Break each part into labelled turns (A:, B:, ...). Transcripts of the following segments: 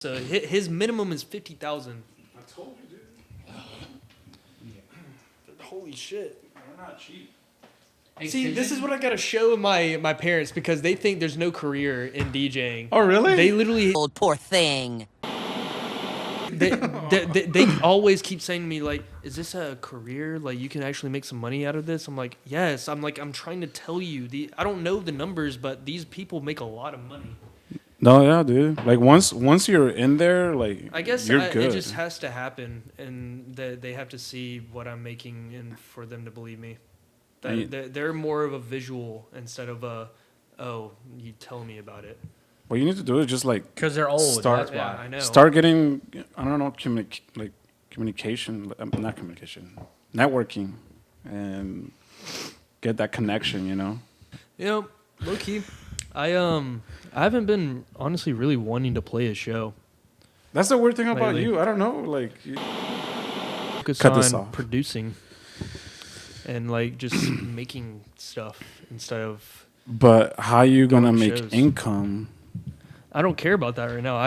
A: So his minimum is 50,000.
B: I told you, dude.
A: Holy shit!
B: They're not cheap.
A: See, this is what I gotta show my parents because they think there's no career in DJing.
B: Oh, really?
A: They literally,
C: Old poor thing.
A: they always keep saying to me like, "Is this a career? Like you can actually make some money out of this?" I'm like, "Yes." I'm trying to tell you I don't know the numbers, but these people make a lot of money.
B: No, yeah, dude. Like once you're in there, like
A: I guess
B: you're good.
A: it just has to happen, and they have to see what I'm making, and for them to believe me. They're more of a visual instead of oh, you tell me about it.
B: What you need to do is just like
D: Because they're old. That's why.
A: Yeah, I know.
B: start getting, I don't know, communication, not communication, networking, and get that connection. You know.
A: You know, low key, I haven't been honestly really wanting to play a show.
B: That's the weird thing about
A: Lately.
B: you. I don't know, like.
A: Focus
B: Cut this
A: on
B: off.
A: producing and like just making stuff instead of.
B: But how you gonna
A: Going
B: make
A: shows.
B: income?
A: I don't care about that right now.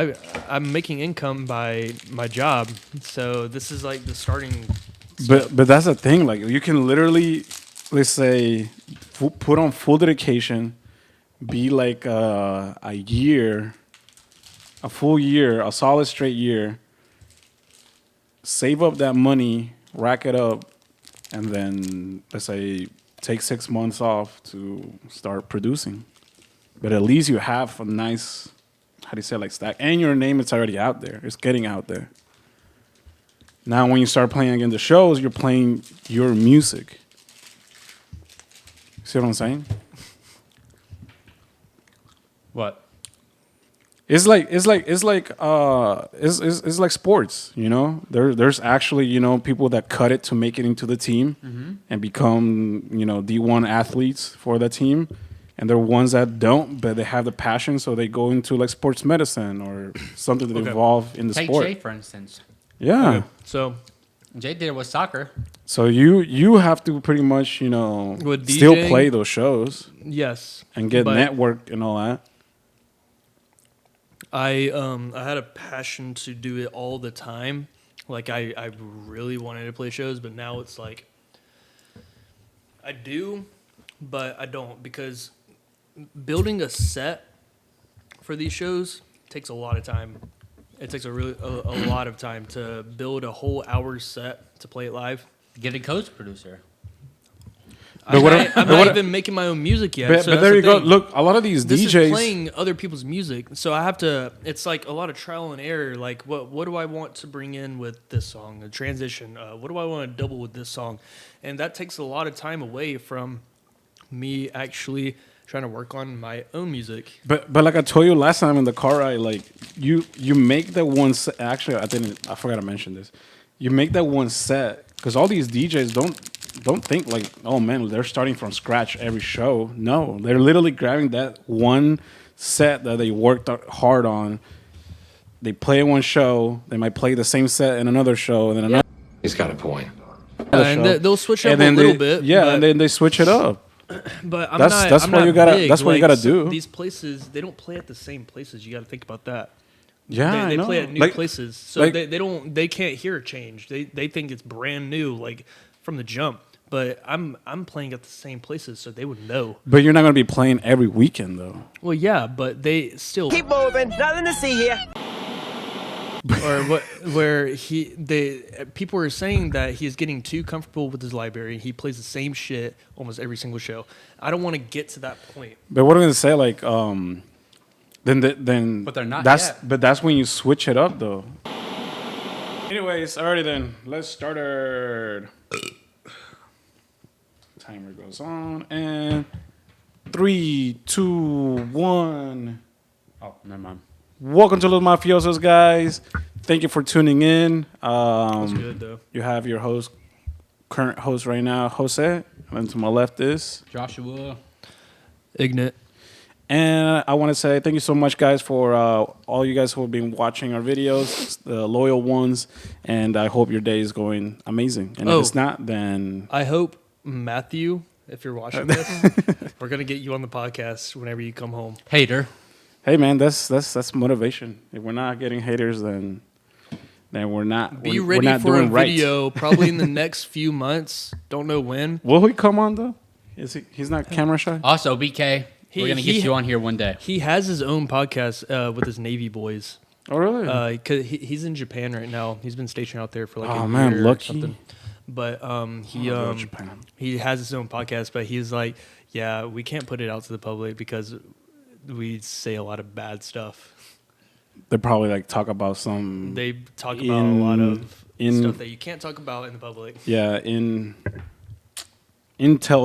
A: I'm making income by my job, so this is like the starting. step.
B: But that's the thing. Like you can literally, let's say, put on full dedication, be like a year, a full year, a solid straight year. Save up that money, rack it up, and then let's say take 6 months off to start producing. But at least you have a nice, how do you say, like stack, and your name is already out there. It's getting out there. Now, when you start playing again the shows, you're playing your music. See what I'm saying?
D: What?
B: It's like sports, you know. There's actually, you know, people that cut it to make it into the team and become, you know, D1 athletes for the team, and there are ones that don't, but they have the passion, so they go into like sports medicine or something that evolve in the
D: Take
B: sport.
D: Jay, for instance.
B: Yeah.
A: Okay, so
D: Jay did it with soccer.
B: So you have to pretty much, you know,
A: With
B: still
A: DJing,
B: play those shows
A: yes,
B: and get
A: but
B: network and all that.
A: I had a passion to do it all the time. Like I really wanted to play shows, but now it's like I do, but I don't because building a set for these shows takes a lot of time. It takes a lot of time to build a whole hour set to play it live.
D: Get a coach producer.
A: I'm not even making my own music yet.
B: But,
A: so
B: but
A: that's
B: there
A: the
B: you go.
A: thing.
B: Look, a lot of these
A: This
B: DJs.
A: is playing other people's music, so I have to. It's like a lot of trial and error. Like, what do I want to bring in with this song? A transition. What do I want to double with this song? And that takes a lot of time away from me actually trying to work on my own music.
B: But like I told you last time in the car ride, like you make that one set. Actually, I forgot to mention this. You make that one set because all these DJs don't think like, oh man, they're starting from scratch every show. No, they're literally grabbing that one set that they worked hard on. They play one show. They might play the same set in another show, and then another.
E: He's got a point.
A: And they'll switch up
B: And
A: a
B: then
A: little bit.
B: Yeah,
A: but,
B: and then they switch it up.
A: but I'm
B: that's-
A: not.
B: that's
A: I'm
B: what
A: not
B: you gotta-
A: big.
B: that's what you
A: Like,
B: gotta do.
A: These places, they don't play at the same places. You got to think about that.
B: Yeah,
A: they
B: I know.
A: play at new
B: Like-
A: places, so
B: like-
A: they can't hear a change. They think it's brand new, like from the jump. But I'm playing at the same places, so they would know.
B: But you're not gonna be playing every weekend though.
A: Well, yeah, but they still
C: Keep moving. Nothing to see here.
A: or what where people are saying that he's getting too comfortable with his library. He plays the same shit almost every single show. I don't want to get to that point.
B: But what I'm gonna say, like, then.
D: But they're not
B: That's
D: yet.
B: but that's when you switch it up, though. Anyways, alrighty then. Let's start our timer goes on and 3, 2, 1.
D: Oh, never mind.
B: Welcome to Los Mafiosos, guys. Thank you for tuning in.
A: That's good though.
B: You have your current host right now, Jose, and to my left is.
D: Joshua.
A: Ignit.
B: And I want to say thank you so much, guys, for all you guys who have been watching our videos, the loyal ones. And I hope your day is going amazing. And if it's not, then
A: I hope Matthew, if you're watching this, we're gonna get you on the podcast whenever you come home.
D: Hater.
B: Hey man, that's motivation. If we're not getting haters, then we're not.
A: Be
B: we're
A: ready
B: not
A: for a
B: doing right.
A: video probably in the next few months. Don't know when.
B: Will he come on though? Is he? He's not camera shy.
D: Also, BK, we're gonna get you on here one day.
A: He has his own podcast with his Navy boys.
B: Oh really?
A: Cause he's in Japan right now. He's been stationed out there for like a
B: man,
A: year or
B: lucky.
A: something. But
B: go to Japan.
A: he has his own podcast. But he's like, yeah, we can't put it out to the public because we say a lot of bad stuff.
B: They probably like talk about some.
A: They talk about a lot of
B: in-
A: stuff that you can't talk about in the public.
B: Yeah, intel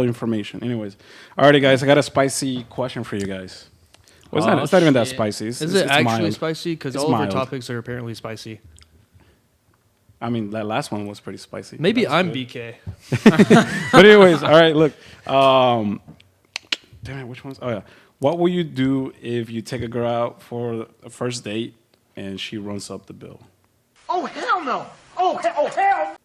B: information. Anyways, alrighty, guys, I got a spicy question for you guys. Well, it's not even that
D: shit.
B: spicy.
A: Is it actually
B: mild.
A: spicy? Because
B: It's
A: all of our
B: mild.
A: topics are apparently spicy.
B: I mean, that last one was pretty spicy.
A: Maybe
B: That's
A: I'm
B: good.
A: BK.
B: But anyways, all right, look. Damn it, which one's? Oh yeah. What will you do if you take a girl out for a first date and she runs up the bill?
E: Oh, hell no. Oh, hell.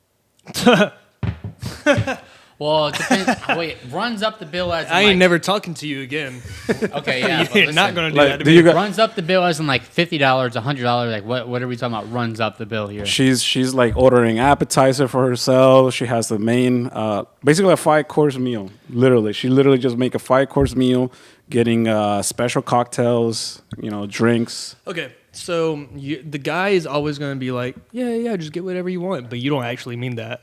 D: Well, it depends. Wait, runs up the bill as in,
A: I ain't
D: like,
A: never talking to you again.
D: Okay, yeah. but
A: You're not
D: listen,
A: gonna do
B: Like,
A: that to
B: do
A: me.
B: you got?
D: runs up the bill as in like $50, $100. Like what are we talking about? Runs up the bill here.
B: She's like ordering appetizer for herself. She has the main, basically a 5-course meal. Literally, she literally just make a 5-course meal, getting special cocktails, drinks.
A: Okay, so the guy is always going to be like, yeah, just get whatever you want, but you don't actually mean that.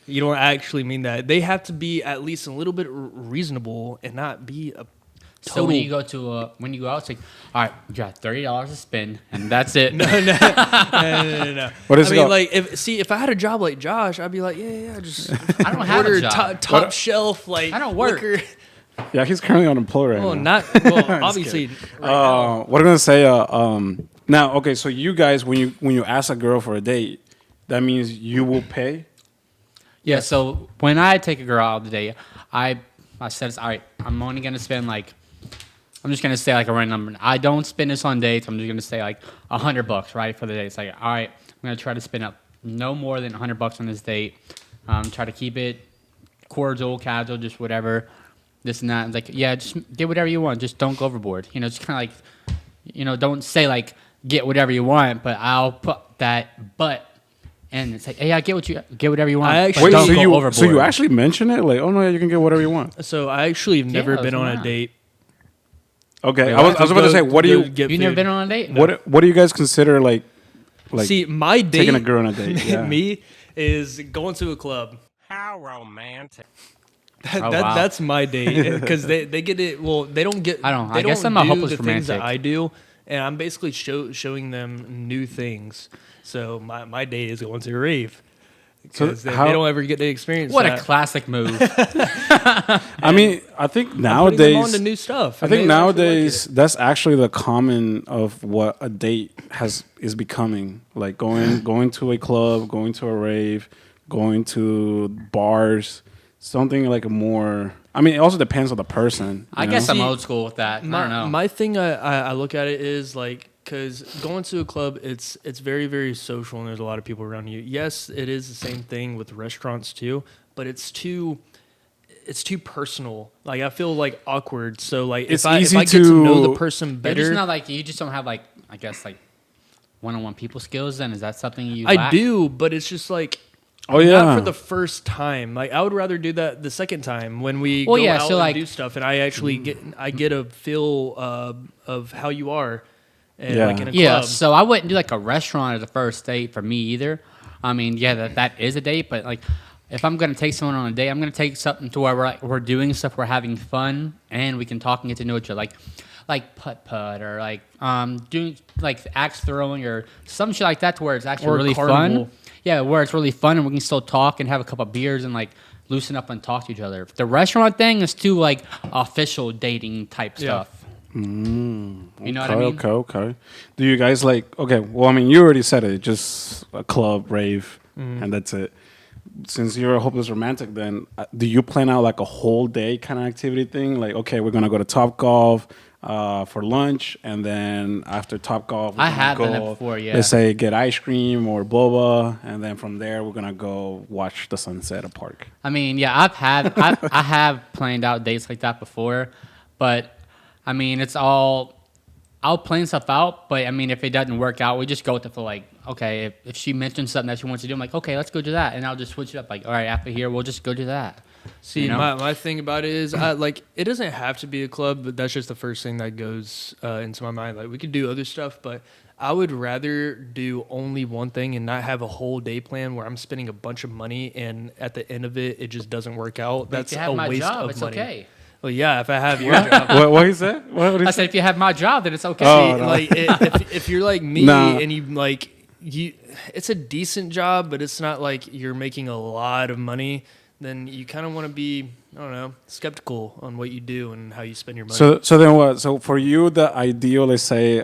A: You don't actually mean that. They have to be at least a little bit reasonable and not be a
D: So
A: total.
D: when you go out, it's like, all right, you got $30 to spend, and that's it.
A: no.
B: What is
A: I
B: it
A: mean,
B: called?
A: like, if I had a job like Josh, I'd be like, yeah, just
D: I don't have
A: order
D: a job.
A: top shelf, like,
D: I don't work.
A: liquor.
B: Yeah, he's currently unemployed right
A: Well,
B: now.
A: obviously. Right now.
B: What I'm gonna say. Now, okay, so you guys, when you ask a girl for a date, that means you will pay.
D: Yeah, so when I take a girl out today, I said, all right, I'm only going to spend like, I'm just going to say like a random number. I don't spend this on dates. I'm just going to say like $100, right, for the date. It's like, all right, I'm going to try to spend up no more than $100 on this date. Try to keep it cordial, casual, just whatever, this and that. It's like, yeah, just get whatever you want. Just don't go overboard. Just kind of like, don't say like, get whatever you want, but I'll put that but. And it's like, hey, I get whatever you want.
A: I
D: but
A: actually-
B: Wait,
D: don't
B: so
D: go
B: you
D: overboard.
B: actually mention it? Like, oh no, yeah, you can get whatever you want.
A: So I actually have never
D: Yeah,
A: been on
D: why?
A: a date.
B: Okay,
D: Wait,
B: I was about to say, what do you
A: Get
D: You never
A: food.
D: been on a date?
B: what do you guys consider like
A: See, my date,
B: taking a girl on a date? Yeah.
A: me, is going to a club.
C: How romantic.
D: Oh, wow.
A: That's my date because they get it. Well, they don't get.
D: I don't.
A: They
D: I guess
A: don't
D: I'm a
A: do
D: hopeless
A: the things that
D: romantic.
A: I do, and I'm basically showing them new things. So my date is going to a rave because they don't ever get to experience.
D: What
A: that.
D: a classic move.
B: I mean, I think
A: Putting them on to
B: nowadays,
A: new stuff.
B: I
A: and
B: think
A: they actually like
B: nowadays
A: it.
B: that's actually the common of what a date is becoming. Like going to a club, going to a rave, going to bars, something like a more. I mean, it also depends on the person.
D: I
B: you
D: guess
B: know?
D: I'm old school with that. I don't know.
A: My thing, I look at it is like, because going to a club, it's very, very social, and there's a lot of people around you. Yes, it is the same thing with restaurants too, but it's too personal. Like, I feel like awkward. So like,
B: It's
A: if I
B: easy
A: get to know the
B: to-
A: person
D: They're just
A: better,
D: not like you just don't have like I guess like one-on-one people skills. Then is that something you?
A: I
D: lack?
A: do, but it's just like.
B: Oh yeah,
A: Not for the first time. Like, I would rather do that the second time when we
D: Well,
A: go
D: yeah,
A: out
D: so,
A: and
D: like-
A: do stuff, and I actually get a feel of how you are, and
B: Yeah.
A: like in a
D: Yeah,
A: club.
D: so I wouldn't do like a restaurant as a first date for me either. I mean, yeah, that is a date, but like if I'm gonna take someone on a date, I'm gonna take something to where we're doing stuff, we're having fun, and we can talk and get to know each other, like putt putt or like doing like axe throwing or some shit like that, to where it's actually
A: Or
D: really
A: carnival.
D: fun. Yeah, where it's really fun and we can still talk and have a couple of beers and like loosen up and talk to each other. The restaurant thing is too like official dating type
A: Yeah.
D: stuff. You know what I mean?
B: Okay. Do you guys like? Okay, well, I mean, you already said it. Just a club, rave, and that's it. Since you're a hopeless romantic, then do you plan out like a whole day kind of activity thing? Like, okay, we're gonna go to Top Golf for lunch, and then after Top Golf, we're
D: I
B: gonna
D: have done
B: go,
D: that before, yeah.
B: Let's say get ice cream or boba, and then from there we're gonna go watch the sunset at a park.
D: I mean, yeah, I have planned out dates like that before, but I mean, it's all I'll plan stuff out, but I mean, if it doesn't work out, we just go with it for like, okay, if she mentions something that she wants to do, I'm like, okay, let's go do that, and I'll just switch it up. Like, all right, after here, we'll just go do that.
A: See,
D: You know?
A: my thing about it is, it doesn't have to be a club, but that's just the first thing that goes into my mind. Like, we could do other stuff, but I would rather do only one thing and not have a whole day plan where I'm spending a bunch of money, and at the end of it, it just doesn't work out.
D: But if
A: That's
D: you
A: a
D: have my
A: waste
D: job,
A: of
D: it's
A: money.
D: okay.
A: Well, yeah, if I have your job.
B: What he said? What he
D: I
B: say?
D: said, if you have my job, then it's okay.
B: Oh, no.
A: Like, if you're like me
B: Nah.
A: and it's a decent job, but it's not like you're making a lot of money, then you kind of want to be, I don't know, skeptical on what you do and how you spend your money.
B: So then what? So for you, the ideal, let's say,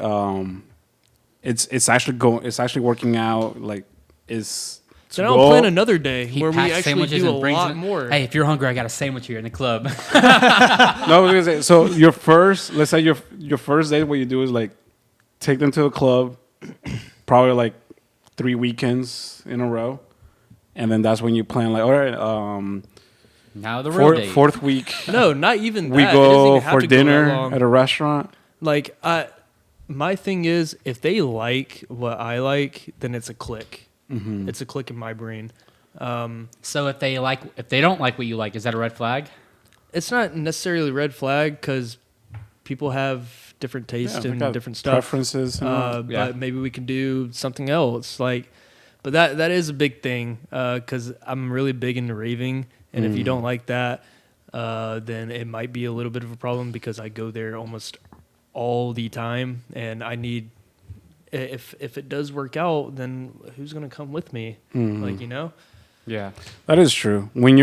B: it's actually working out. Like, is
A: So now I'll plan another day
D: He
A: where we
D: packs
A: actually
D: sandwiches
A: do a
D: and brings
A: lot
D: it.
A: more.
D: Hey, if you're hungry, I got a sandwich here in the club.
B: No, I was gonna say, so your first, let's say your first date, what you do is like take them to a club, probably like 3 weekends in a row, and then that's when you plan like, all right,
D: Now the real date.
B: fourth week
A: No, not even that.
B: we
A: It doesn't
B: go
A: even have
B: for
A: to go that
B: dinner
A: long.
B: at a restaurant.
A: Like, my thing is, if they like what I like, then it's a click.
B: Mm-hmm.
A: It's a click in my brain.
D: So if they don't like what you like, is that a red flag?
A: It's not necessarily a red flag because people have different tastes
B: they
A: and
B: got
A: different stuff.
B: preferences. And all.
D: Yeah.
A: But maybe we can do something else. Like, but that is a big thing because I'm really big into raving, and if you don't like that, then it might be a little bit of a problem because I go there almost all the time, and I need. If it does work out, then who's gonna come with me? Like, you know.
D: Yeah.
B: That is true. When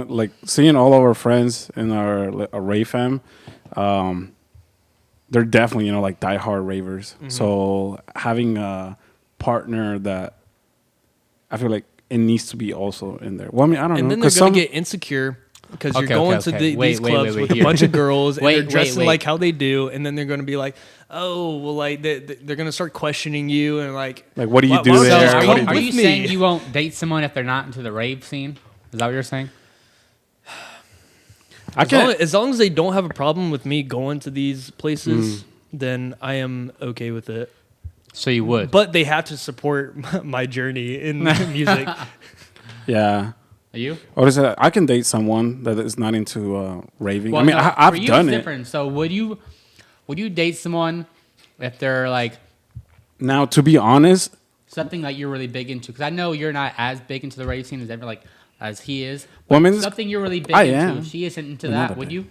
B: like seeing all of our friends in our rave fam, they're definitely like diehard ravers. So having a partner that I feel like it needs to be also in there. Well, I mean, I don't know.
A: And then they're
B: 'cause
A: gonna get insecure because you're
D: Okay,
A: going
D: okay,
A: to
D: okay.
A: these clubs with a
D: here.
A: bunch of girls and
D: Wait,
A: they're dressing
D: wait.
A: like how they do, and then they're gonna be like, oh, well, like they're gonna start questioning you and like
B: What do you
A: why
B: do
A: don't you
B: there?
A: just
D: So
A: come
B: What do you
D: are
B: do?
D: you
A: with me?
D: saying you won't date someone if they're not into the rave scene? Is that what you're saying?
A: As long as they don't have a problem with me going to these places, then I am okay with it.
D: So you would.
A: But they have to support my journey in music.
B: Yeah.
D: Are you?
B: Or is it? I can date someone that is not into raving.
D: Well,
B: I mean,
D: no,
B: I've
D: for you
B: done
D: it's
B: it.
D: different. So would you date someone if they're like
B: Now, to be honest,
D: something that you're really big into? Because I know you're not as big into the rave scene as he is.
B: Well, I
D: But
B: mean,
D: something you're really big
B: I
D: into.
B: am.
D: If she isn't into
B: Another
D: that, would
B: day.
D: you?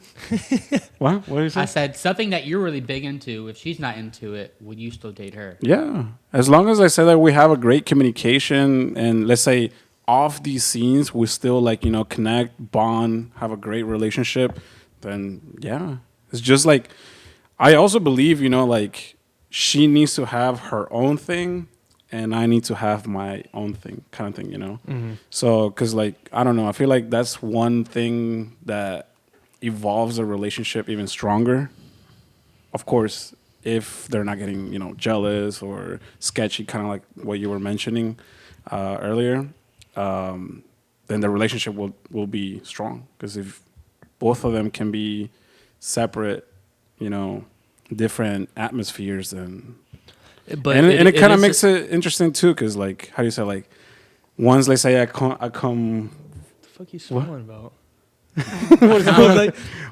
B: what? What is
D: I
B: it?
D: said something that you're really big into. If she's not into it, would you still date her?
B: Yeah, as long as I say that we have a great communication, and let's say off these scenes we still connect, bond, have a great relationship, then yeah, it's just like I also believe like she needs to have her own thing, and I need to have my own thing, kind of thing, So, because I don't know, I feel like that's one thing that evolves a relationship even stronger. Of course, if they're not getting jealous or sketchy, kind of like what you were mentioning earlier, then the relationship will be strong. Because if both of them can be separate, different atmospheres, then
A: But
B: and it kind of
A: is-
B: makes it interesting too. Because how do you say once let's say I come
A: What the fuck you smiling about?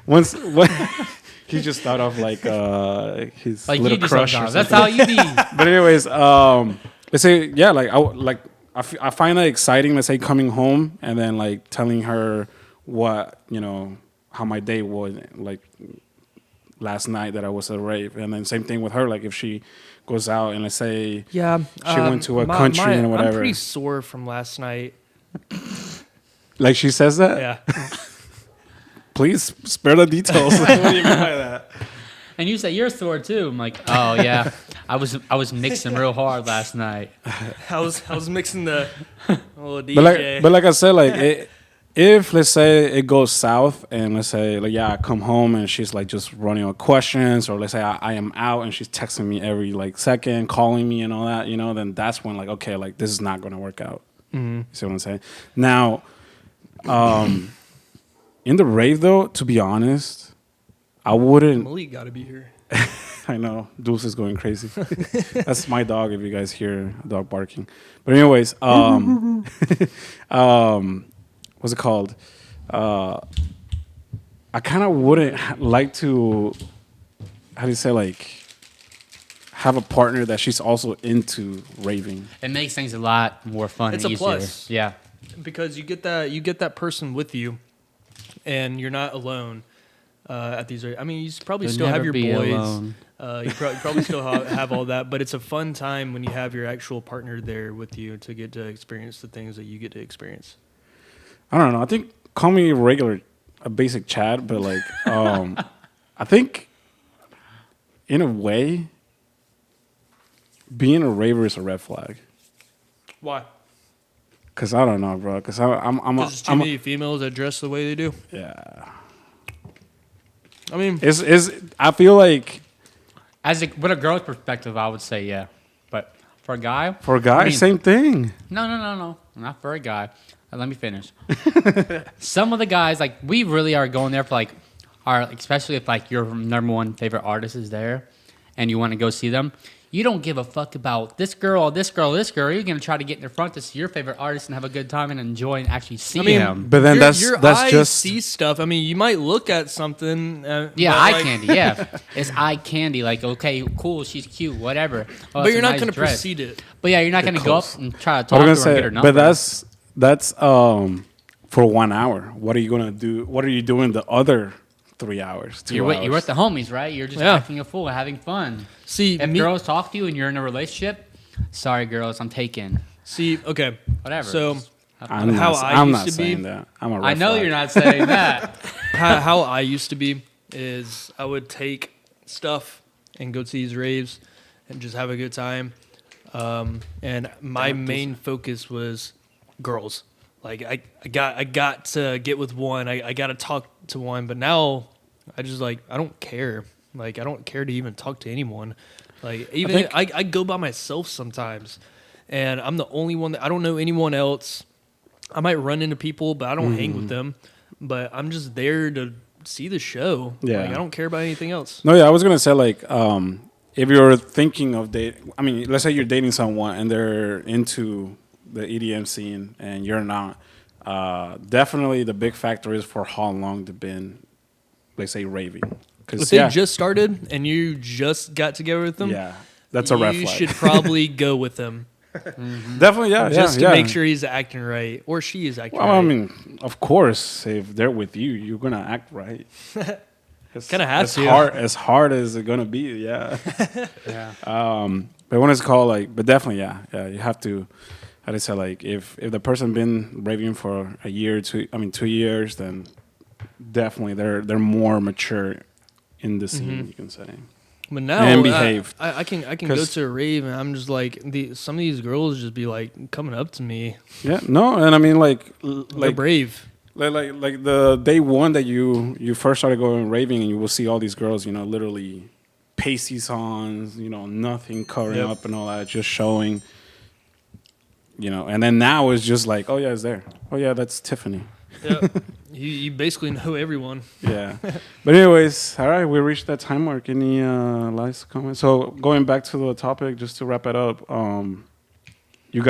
B: once what. He just thought of his
D: Like
B: little
D: you do
B: crush or
D: sometimes. That's
B: something.
D: how you be.
B: But anyways, let's say I find that exciting. Let's say coming home and then telling her what how my day was last night that I was at a rave, and then same thing with her. If she goes out and let's say
A: Yeah,
B: she went to a country and whatever.
A: I'm pretty sore from last night.
B: she says that.
A: Yeah,
B: Please spare the details. What do you mean by that?
D: And you say you're sore too. I'm like, oh yeah, I was mixing real hard last night.
A: I was mixing the little DJ.
B: But like I said, if let's say it goes south and let's say I come home and she's just running on questions, or let's say I am out and she's texting me every second, calling me and all that, then that's when okay, this is not going to work out. You see what I'm saying? Now, in the rave though, to be honest, I wouldn't.
A: Malik got to be here.
B: I know. Dulce is going crazy. That's my dog. If you guys hear a dog barking, but anyways, what's it called? I kind of wouldn't like to. How do you say have a partner that she's also into raving?
D: It makes things a lot more fun
A: It's
D: and
A: a
D: easier.
A: plus.
D: Yeah.
A: Because you get that person with you, and you're not alone at these. I mean, you probably
D: You'll
A: still have
D: never
A: your
D: be
A: boys.
D: alone.
A: You probably still have all that, but it's a fun time when you have your actual partner there with you to get to experience the things that you get to experience.
B: I don't know. I think call me a basic Chad, but I think in a way, being a raver is a red flag.
A: Why?
B: Cause I don't know, bro. Cause I'm
A: There's too many females that dress the way they do.
B: yeah.
A: I mean,
B: I feel like
D: With a girl's perspective, I would say yeah. But for a guy,
B: for a guy, same thing.
D: No, not for a guy. Let me finish. Some of the guys, we really are going there for especially if your number one favorite artist is there, and you want to go see them. You don't give a fuck about this girl. You're gonna try to get in the front to see your favorite artist and have a good time and enjoy and actually see him.
B: But then
A: your
B: that's
A: eyes
B: just
A: see stuff. I mean, you might look at something.
D: Yeah,
A: but,
D: eye candy. Yeah, it's eye candy. Okay, cool, she's cute, whatever. Oh,
A: But
D: that's
A: you're
D: a
A: not
D: nice
A: going to
D: dress.
A: proceed it.
D: But yeah, you're not
B: You're
D: gonna go up
B: close.
D: and try to
B: I
D: talk
B: was
D: to her
B: gonna
D: and get her
B: say,
D: number.
B: but that's for 1 hour. What are you gonna do? What are you doing the other 3 hours? 2 hours?
D: You're with the homies, right? You're just
A: Yeah.
D: acting a fool, having fun.
A: See,
D: If girls talk to you and you're in a relationship, sorry, girls, I'm taken.
A: okay.
D: Whatever.
A: So,
B: I'm
A: how
B: not,
A: I
B: I'm
A: used
B: not
A: to be-
B: saying that. I'm a red
D: I know
B: flag.
D: you're not saying that.
A: how I used to be is I would take stuff and go to these raves and just have a good time. And my main focus was girls. I got to get with one. I got to talk to one. But now I just I don't care. I don't care to even talk to anyone. I go by myself sometimes, and I'm the only one I don't know anyone else. I might run into people, but I don't hang with them. But I'm just there to see the show.
B: Yeah.
A: I don't care about anything else.
B: No, yeah, I was gonna say if you're thinking of let's say you're dating someone and they're into the EDM scene and you're not. Definitely, the big factor is for how long they've been, let's say, raving.
A: If they just started and you just got together with them,
B: yeah, that's a red
A: you
B: flag.
A: should probably go with them
B: Definitely, yeah,
A: just to
B: yeah.
A: make sure he's acting right or she is acting
B: Well,
A: right.
B: I mean, of course, if they're with you, you're gonna act right.
A: Kinda has to.
B: As hard as it's gonna be, yeah.
D: Yeah.
B: But when it's called but definitely, yeah, you have to. How do you say if the person been raving for a year, 2 years, then definitely they're more mature in the scene. You can say.
A: But now
B: And behaved.
A: I can go
B: 'Cause-
A: to a rave and I'm just some of these girls just be coming up to me.
B: Yeah, no, and I mean
A: They're brave.
B: like the day one that you first started going raving, and you will see all these girls, literally pasties on, nothing covering
A: Yep.
B: up and all that, just showing. And then now it's just oh yeah, it's there. Oh yeah, that's Tiffany.
A: Yeah. you basically know everyone.
B: Yeah. But anyways, all right, we reached that time mark. Any last comments? So going back to the topic, just to wrap it up, will you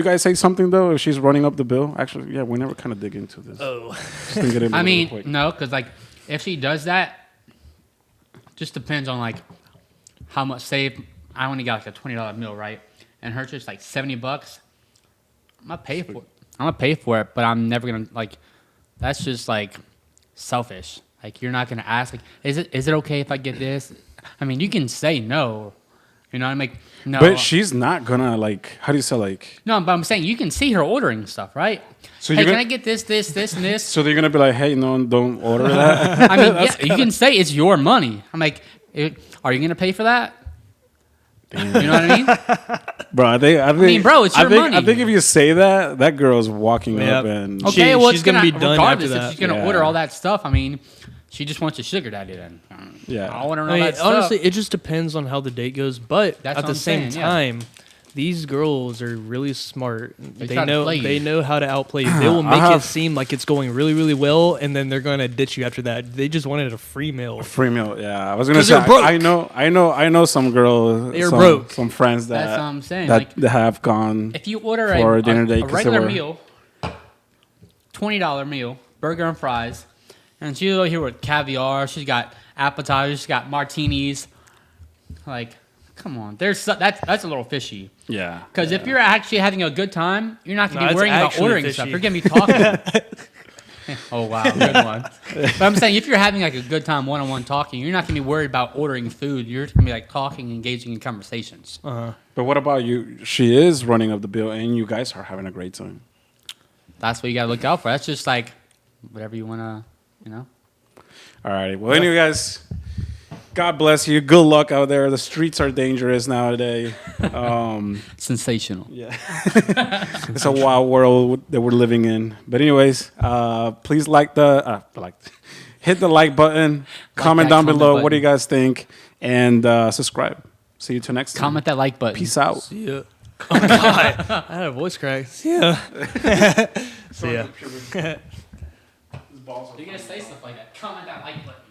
B: guys say something though if she's running up the bill? Actually, yeah, we never kind of dig into this.
A: Oh.
B: Just think it in
D: I
B: real
D: mean,
B: quick.
D: no, because if she does that, just depends on how much. Say I only got a $20 meal, right? And hers just $70. I'm gonna pay for it. I'm gonna pay for it, but I'm never gonna That's just selfish. You're not gonna ask is it okay if I get this? I mean, you can say no. You know what I mean? No.
B: But she's not gonna how do you say
D: No, but I'm saying you can see her ordering stuff, right?
B: So
D: hey,
B: you're
D: can
B: gonna-
D: I get this, and this?
B: So they're gonna be hey, no, don't order that.
D: I mean, yeah, you can say it's your money. I'm are you gonna pay for that? You know what I mean?
B: Bro, I think
D: bro, it's your money.
B: I think if you say that girl's walking
A: Yep.
B: up and
D: Okay, well,
A: she's
D: it's
A: gonna be done
D: regardless
A: after
D: if
A: that.
D: she's gonna
B: Yeah.
D: order all that stuff. I mean, she just wants a sugar daddy then.
B: Yeah.
D: I want to know
A: I mean,
D: that stuff.
A: honestly, it just depends on how the date goes. But
D: That's
A: at
D: what
A: the
D: I'm
A: same
D: saying, yeah.
A: time, these girls are really smart. They
D: try to
A: know
D: play you.
A: they know how to outplay you. They will make it seem like it's going really, really well, and then they're going to ditch you after that. They just wanted a free meal.
B: Free meal, yeah. I was gonna
A: 'Cause
B: say,
A: they're broke.
B: I know some girls.
A: They're
B: some,
A: broke.
B: Some friends that
D: That's what I'm saying,
B: that
D: like,
B: have gone.
D: If you order
B: For a dinner date,
D: a
B: 'cause they
D: regular
B: were-
D: meal, $20 meal, burger and fries, and she's over here with caviar. She's got appetizers. She's got martinis. Like, come on, that's a little fishy.
B: Yeah.
D: Because if you're actually having a good time, you're not going to
A: No,
D: be
A: it's
D: worrying about
A: actually
D: ordering
A: fishy.
D: stuff. You're going to be talking. Oh wow, good one. But I'm saying if you're having like a good time one-on-one talking, you're not going to be worried about ordering food. You're just going to be like talking, engaging in conversations.
B: But what about you? She is running up the bill, and you guys are having a great time.
D: That's what you got to look out for. That's just like whatever you want to, you know.
B: All righty. Well, anyway, guys, God bless you. Good luck out there. The streets are dangerous nowadays.
D: Sensational.
B: Yeah. It's a wild world that we're living in. But anyways, please hit the like button, comment
D: that
B: down
D: comment
B: below
D: button.
B: what do you guys think, and subscribe. See you till next time.
D: Comment that like button.
B: Peace out.
A: See ya. Oh my god, I had a voice crack. See ya. See ya.
D: You're gonna say stuff like that. Comment that like button.